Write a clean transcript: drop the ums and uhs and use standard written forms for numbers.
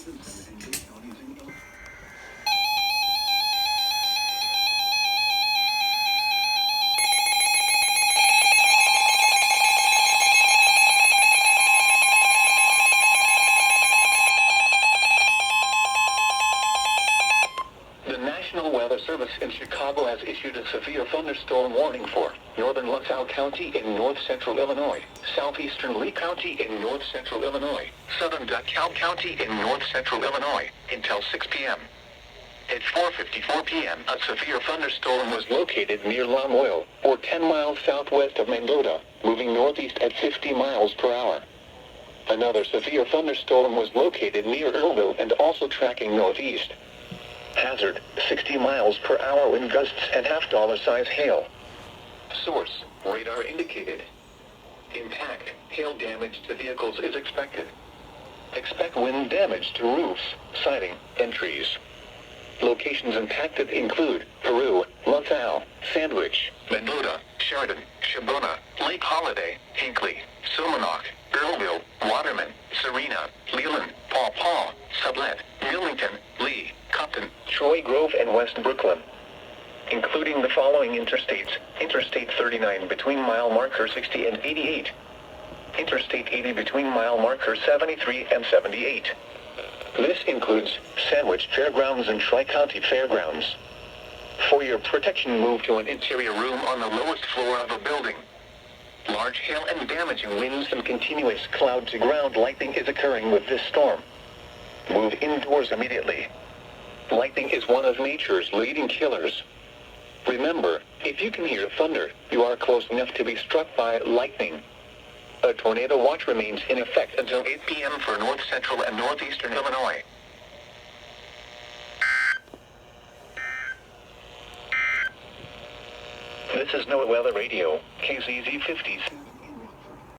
The National Weather Service in Chicago has issued a severe thunderstorm warning for northern LaSalle County in north-central Illinois, southeastern Lee County in north-central Illinois, southern DeKalb County in north-central Illinois, until 6 p.m. At 4:54 p.m., a severe thunderstorm was located near Lamoille, or 10 miles southwest of Mendota, moving northeast at 50 miles per hour. Another severe thunderstorm was located near Earlville and also tracking northeast. Hazard, 60 miles per hour wind gusts and half-dollar-size hail. Source, radar indicated. Impact, hail damage to vehicles is expected. Expect wind damage to roofs, siding, and trees. Locations impacted include Peru, LaSalle, Sandwich, Mendota, Chardon, Shabona, Lake Holiday, Hinckley, Silmanock, Earlville, Waterman, Serena, Leland, Paw Paw, Sublette, Millington, Lee, Compton, Troy Grove, and West Brooklyn, including the following interstates: Interstate 39 between mile marker 60 and 88, Interstate 80 between mile marker 73 and 78. This includes Sandwich Fairgrounds and Tri-County Fairgrounds. For your protection, move to an interior room on the lowest floor of a building. Large hail and damaging winds and continuous cloud-to-ground lightning is occurring with this storm. Move indoors immediately. Lightning is one of nature's leading killers. Remember, if you can hear thunder, you are close enough to be struck by lightning. A tornado watch remains in effect until 8 p.m. for north-central and northeastern Illinois. This is NOAA Weather Radio, KZZ 50.